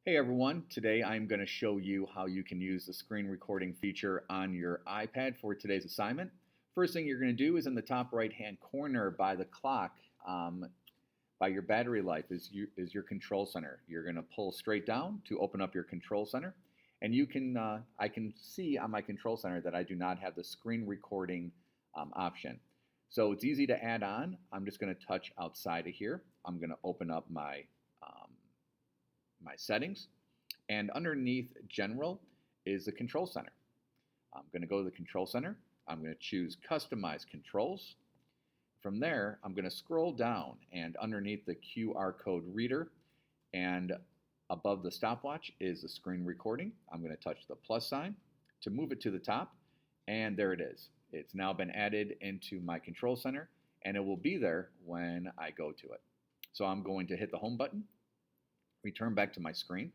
Hey everyone, today I'm going to show you how you can use the screen recording feature on your iPad for today's assignment. First thing you're going to do is in the top right hand corner by the clock, by your battery life is your control center. You're going to pull straight down to open up your control center, and I can see on my control center that I do not have the screen recording option. So it's easy to add on. I'm just going to touch outside of here. I'm going to open up my settings, and underneath General is the Control Center. I'm going to go to the Control Center. I'm going to choose Customize Controls. From there, I'm going to scroll down, and underneath the QR code reader and above the stopwatch is the screen recording. I'm going to touch the plus sign to move it to the top, and there it is. It's now been added into my Control Center, and it will be there when I go to it. So I'm going to hit the Home button, return back to my screen,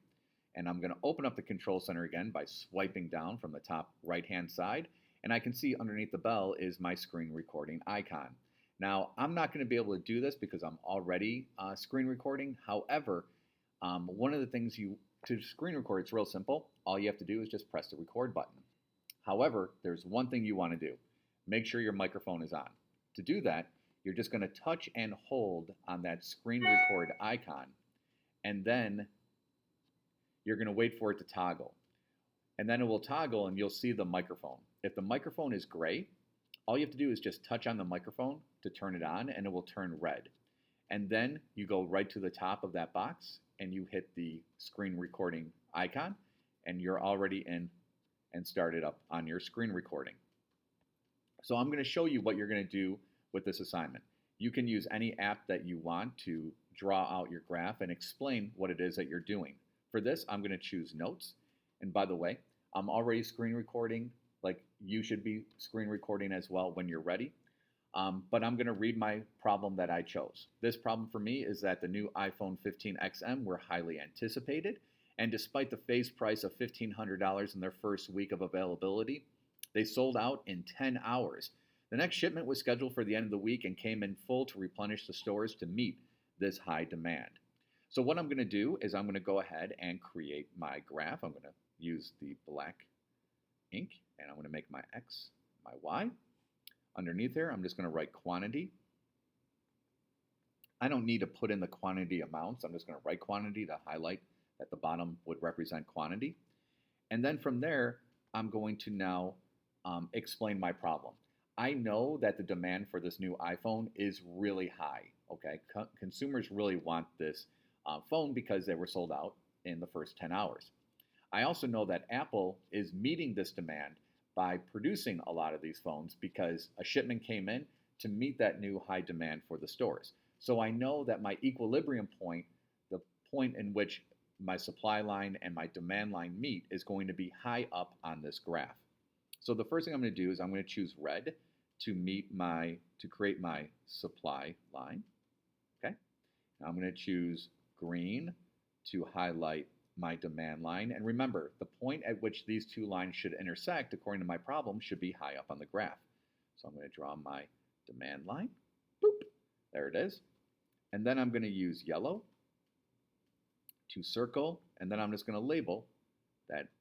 and I'm going to open up the Control Center again by swiping down from the top right hand side, and I can see underneath the bell is my screen recording icon. Now I'm not going to be able to do this because I'm already screen recording. However, one of the things to screen record, it's real simple. All you have to do is just press the record button. However, there's one thing you want to do. Make sure your microphone is on. To do that, you're just going to touch and hold on that screen record icon, and then you're going to wait for it to toggle. And then it will toggle and you'll see the microphone. If the microphone is gray, all you have to do is just touch on the microphone to turn it on, and it will turn red. And then you go right to the top of that box and you hit the screen recording icon, and you're already in and started up on your screen recording. So I'm going to show you what you're going to do with this assignment. You can use any app that you want to draw out your graph and explain what it is that you're doing. For this, I'm going to choose Notes. And by the way, I'm already screen recording, like you should be screen recording as well when you're ready. But I'm going to read my problem that I chose. This problem for me is that the new iPhone 15 XM were highly anticipated, and despite the face price of $1,500 in their first week of availability, they sold out in 10 hours. The next shipment was scheduled for the end of the week and came in full to replenish the stores to meet this high demand. So what I'm going to do is I'm going to go ahead and create my graph. I'm going to use the black ink, and I'm going to make my X, my Y. Underneath here, I'm just going to write quantity. I don't need to put in the quantity amounts. I'm just going to write quantity to highlight that the bottom would represent quantity. And then from there, I'm going to now explain my problem. I know that the demand for this new iPhone is really high. Okay, consumers really want this phone because they were sold out in the first 10 hours. I also know that Apple is meeting this demand by producing a lot of these phones because a shipment came in to meet that new high demand for the stores. So I know that my equilibrium point, the point in which my supply line and my demand line meet, is going to be high up on this graph. So the first thing I'm going to do is I'm going to choose red to create my supply line. Okay. Now I'm going to choose green to highlight my demand line. And remember, the point at which these two lines should intersect, according to my problem, should be high up on the graph. So I'm going to draw my demand line. Boop. There it is. And then I'm going to use yellow to circle, and then I'm just going to label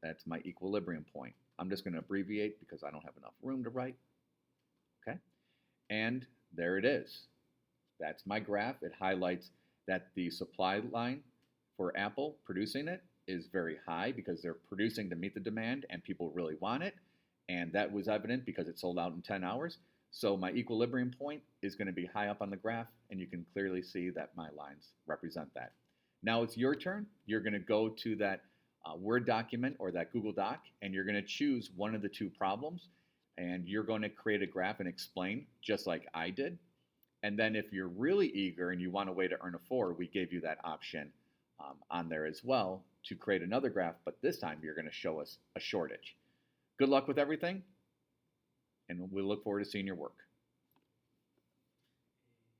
that's my equilibrium point. I'm just going to abbreviate because I don't have enough room to write. Okay, and there it is. That's my graph. It highlights that the supply line for Apple producing it is very high because they're producing to meet the demand and people really want it. And that was evident because it sold out in 10 hours. So my equilibrium point is going to be high up on the graph, and you can clearly see that my lines represent that. Now it's your turn. You're going to go to that Word document or that Google Doc, and you're going to choose one of the two problems, and you're going to create a graph and explain just like I did. And then if you're really eager and you want a way to earn a 4, we gave you that option on there as well to create another graph, but this time you're going to show us a shortage. Good luck with everything, and we look forward to seeing your work.